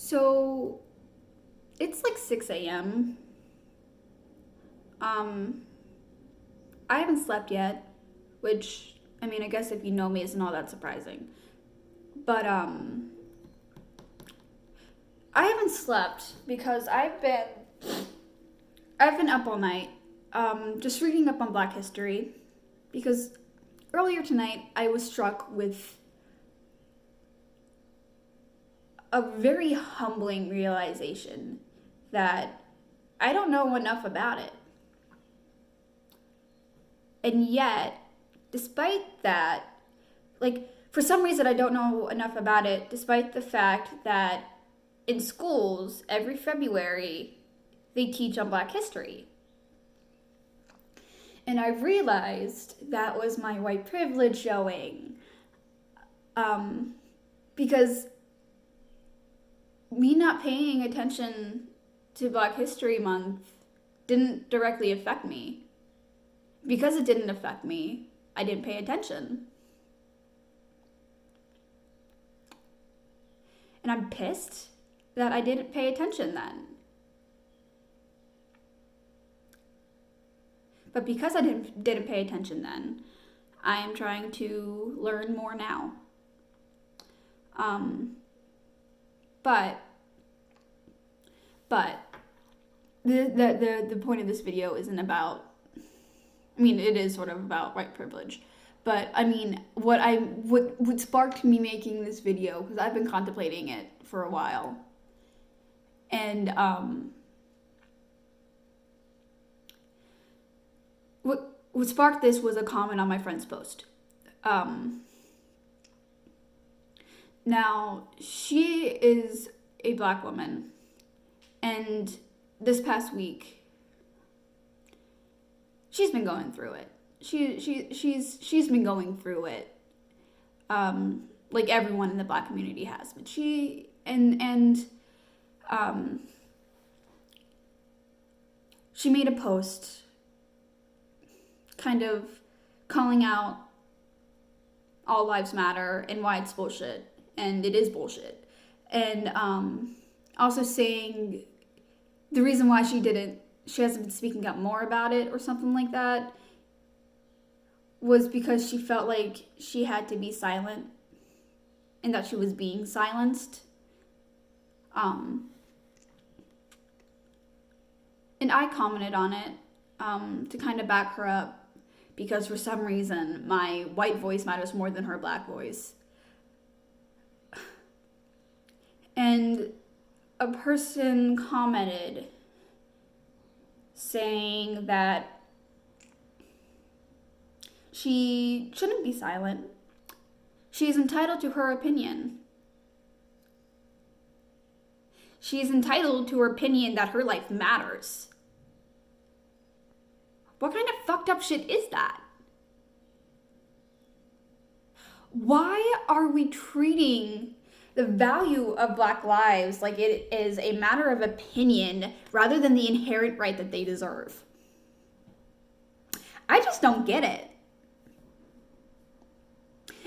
So it's like 6 a.m. I haven't slept yet, which, I mean, I guess if you know me, it's not that surprising. But I haven't slept because I've been up all night, just reading up on Black history. Because earlier tonight, I was struck with a very humbling realization that I don't know enough about it. And yet, despite that, like, for some reason, I don't know enough about it, despite the fact that in schools, every February, they teach on Black history. And I realized that was my white privilege showing. Because me not paying attention to Black History Month didn't directly affect me. Because it didn't affect me, I didn't pay attention. And I'm pissed that I didn't pay attention then. But because I didn't pay attention then, I am trying to learn more now. But the point of this video isn't about, I mean, it is sort of about white privilege. But I mean, what sparked me making this video, because I've been contemplating it for a while, and what sparked this was a comment on my friend's post. Now, she is a Black woman, and this past week, she's been going through it. She's been going through it, like everyone in the Black community has. But she she made a post, kind of calling out all lives matter and why it's bullshit, and it is bullshit, and also saying the reason why she hasn't been speaking up more about it or something like that was because she felt like she had to be silent and that she was being silenced. And I commented on it to kind of back her up, because for some reason my white voice matters more than her Black voice. And a person commented saying that she shouldn't be silent. She is entitled to her opinion. She is entitled to her opinion that her life matters. What kind of fucked up shit is that? Why are we treating the value of Black lives like it is a matter of opinion rather than the inherent right that they deserve? I just don't get it.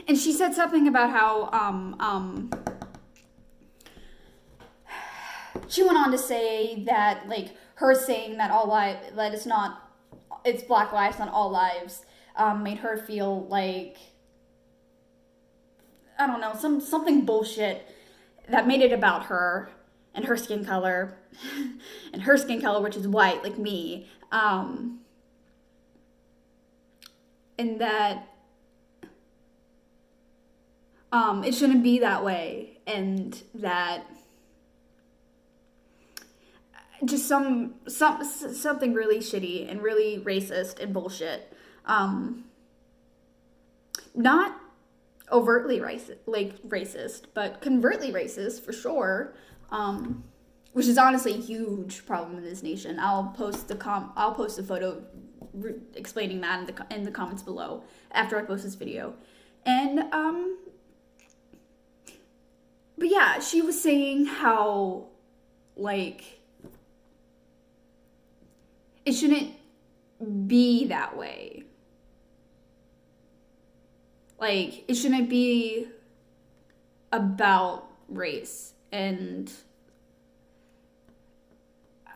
And she said something about how she went on to say that, like, her saying that it's Black lives, not all lives, made her feel like, I don't know, something bullshit that made it about her and her skin color, and her skin color, which is white, like me, and that it shouldn't be that way, and that just something really shitty and really racist and bullshit. Not overtly racist, but covertly racist for sure. Which is honestly a huge problem in this nation. I'll post a photo explaining that in the comments below after I post this video. And but yeah, she was saying how, like, it shouldn't be that way. Like, it shouldn't be about race and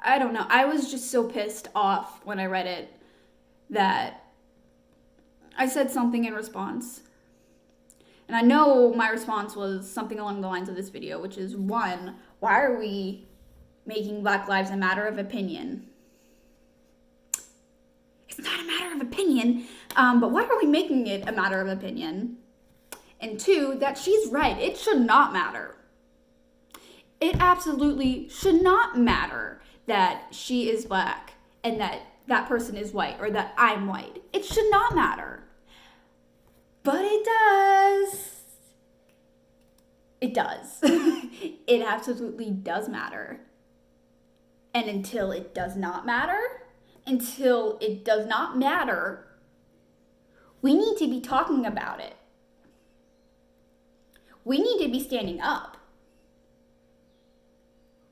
I don't know. I was just so pissed off when I read it that I said something in response. And I know my response was something along the lines of this video, which is, one, why are we making Black lives a matter of opinion? It's not a matter of opinion, but why are we making it a matter of opinion? And two, that she's right. It should not matter. It absolutely should not matter that she is Black and that that person is white or that I'm white. It should not matter. But it does. It does. It absolutely does matter. And until it does not matter, we need to be talking about it. We need to be standing up.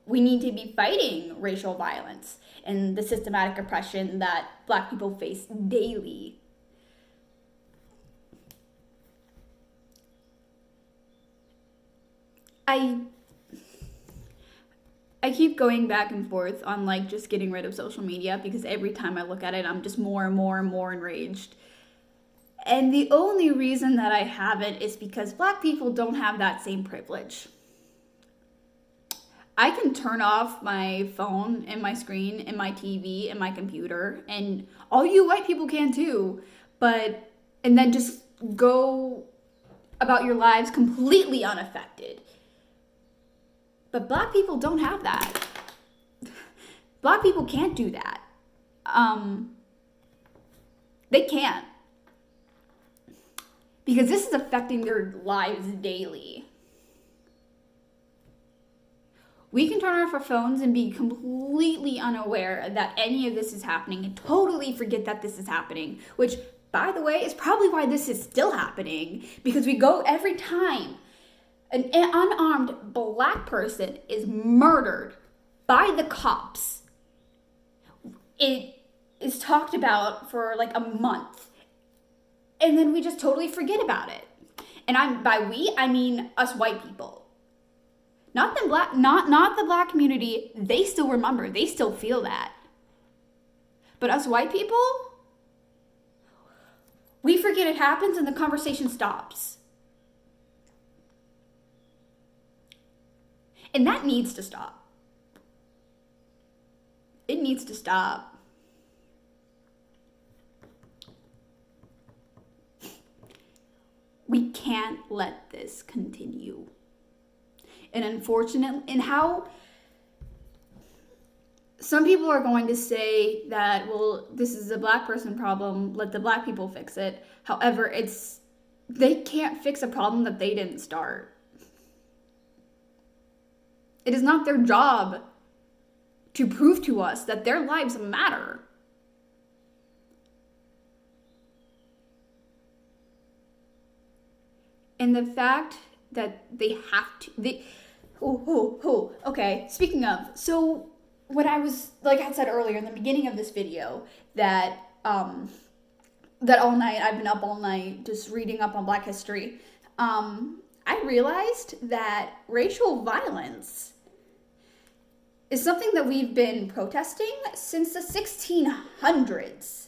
We need to be fighting racial violence and the systematic oppression that Black people face daily. I keep going back and forth on like just getting rid of social media because every time I look at it, I'm just more and more and more enraged. And the only reason that I haven't is because Black people don't have that same privilege. I can turn off my phone and my screen and my TV and my computer, and all you white people can too, and then just go about your lives completely unaffected. But Black people don't have that. Black people can't do that. They can't. Because this is affecting their lives daily. We can turn off our phones and be completely unaware that any of this is happening and totally forget that this is happening, which, by the way, is probably why this is still happening, because we go every time an unarmed Black person is murdered by the cops. It is talked about for like a month, and then we just totally forget about it. And by we, I mean us white people. Not the Black community. They still remember. They still feel that. But us white people, we forget it happens and the conversation stops. And that needs to stop. It needs to stop. We can't let this continue. And unfortunately, and how some people are going to say that, well, this is a Black person problem, let the Black people fix it. However, they can't fix a problem that they didn't start. It is not their job to prove to us that their lives matter. And the fact that they have to, okay, speaking of, so when I was, like I said earlier in the beginning of this video, that all night, I've been up all night just reading up on Black history, I realized that racial violence is something that we've been protesting since the 1600s.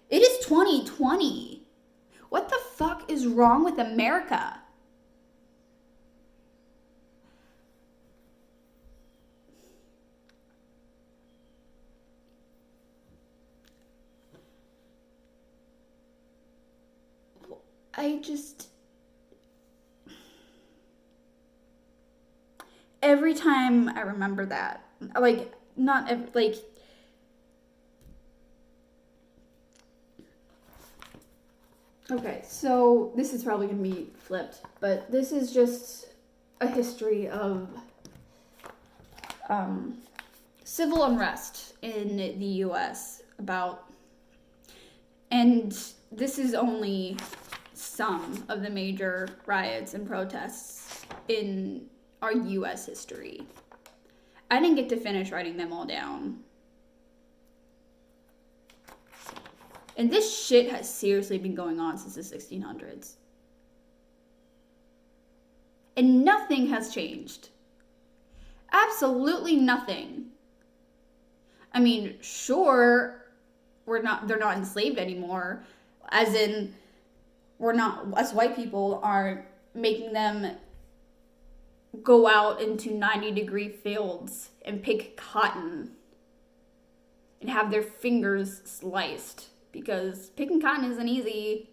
It is 2020. What the fuck is wrong with America? Every time I remember that, okay, so this is probably going to be flipped, but this is just a history of civil unrest in the U.S. and this is only some of the major riots and protests in our U.S. history. I didn't get to finish writing them all down. And this shit has seriously been going on since the 1600s. And nothing has changed. Absolutely nothing. I mean, sure, they're not enslaved anymore, as in we're not, as white people aren't making them go out into 90-degree fields and pick cotton and have their fingers sliced, because picking cotton isn't easy.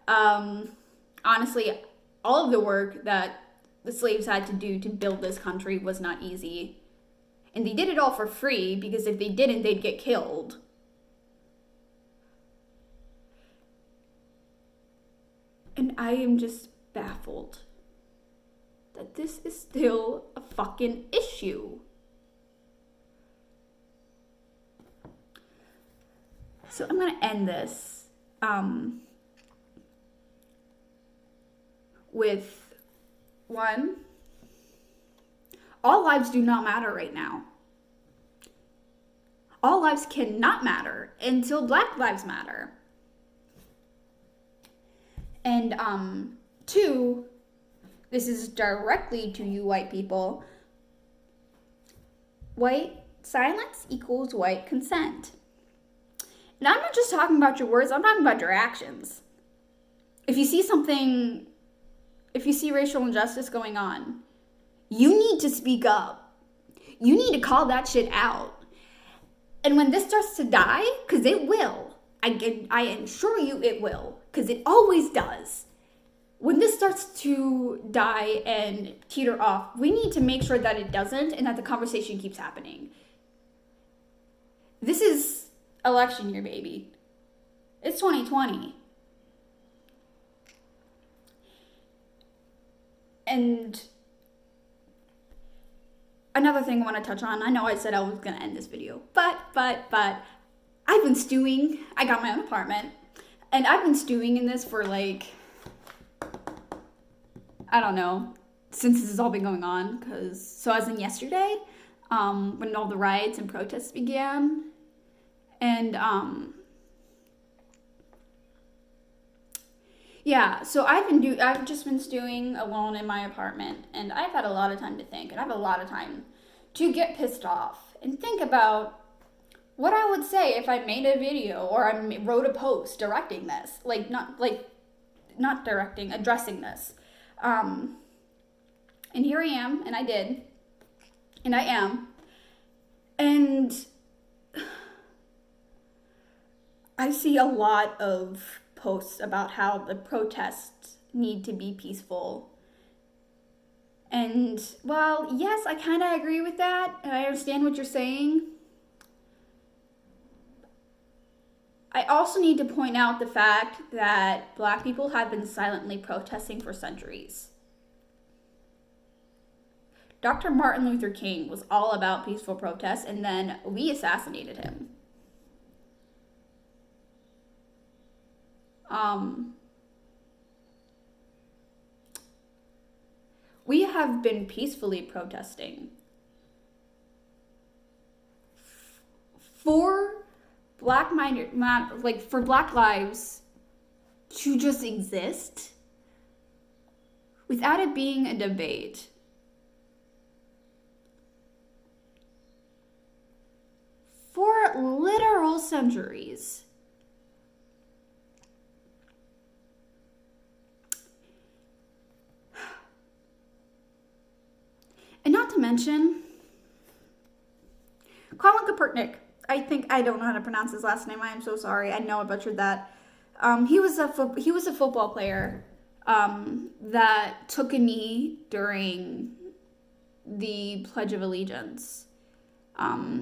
Honestly, all of the work that the slaves had to do to build this country was not easy. And they did it all for free, because if they didn't, they'd get killed. And I am just baffled that this is still a fucking issue. So I'm gonna end this with one. All lives do not matter right now. All lives cannot matter until Black lives matter. And two, this is directly to you white people. White silence equals white consent. And I'm not just talking about your words, I'm talking about your actions. If you see racial injustice going on, you need to speak up. You need to call that shit out. And when this starts to die, because it will, I assure you it will, because it always does. When this starts to die and teeter off, we need to make sure that it doesn't and that the conversation keeps happening. This is election year, baby. It's 2020. And another thing I want to touch on, I know I said I was going to end this video, but I've been stewing. I got my own apartment, and I've been stewing in this for like, I don't know, since this has all been going on, so as in yesterday, when all the riots and protests began, and yeah, so I've just been stewing alone in my apartment, and I've had a lot of time to think, and I have a lot of time to get pissed off and think about what I would say if I made a video or I wrote a post directing this, not directing, addressing this. And here I am, and I did, and I am, and I see a lot of posts about how the protests need to be peaceful. And while, yes, I kind of agree with that, and I understand what you're saying, I also need to point out the fact that Black people have been silently protesting for centuries. Dr. Martin Luther King was all about peaceful protests, and then we assassinated him. We have been peacefully protesting for for Black lives to just exist without it being a debate. For literal centuries. And not to mention, Colin Kaepernick. I don't know how to pronounce his last name. I am so sorry. I know I butchered that. He was a football player that took a knee during the Pledge of Allegiance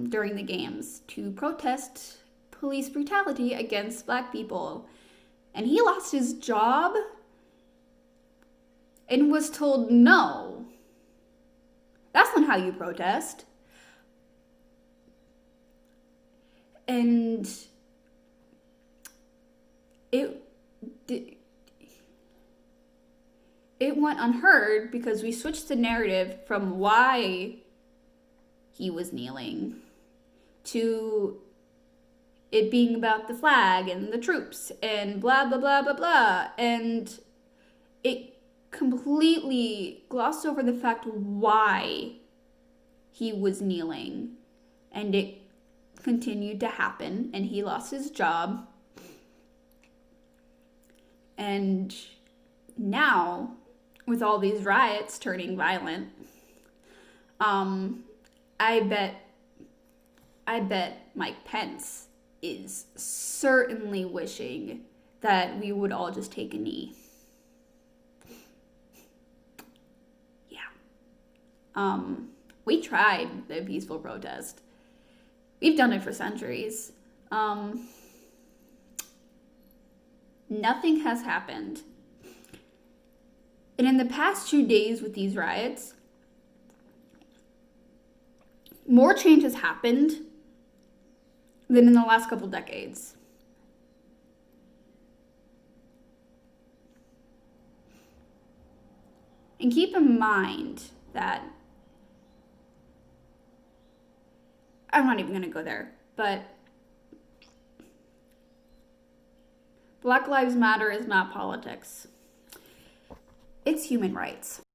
during the games to protest police brutality against Black people. And he lost his job and was told, no, that's not how you protest. And it went unheard because we switched the narrative from why he was kneeling to it being about the flag and the troops and blah, blah, blah, blah, blah. And it completely glossed over the fact why he was kneeling, and it continued to happen, and he lost his job. And now, with all these riots turning violent, I bet Mike Pence is certainly wishing that we would all just take a knee. Yeah. We tried the peaceful protest. We've done it for centuries. Nothing has happened. And in the past 2 days with these riots, more change has happened than in the last couple decades. And keep in mind that I'm not even going to go there, but Black Lives Matter is not politics. It's human rights.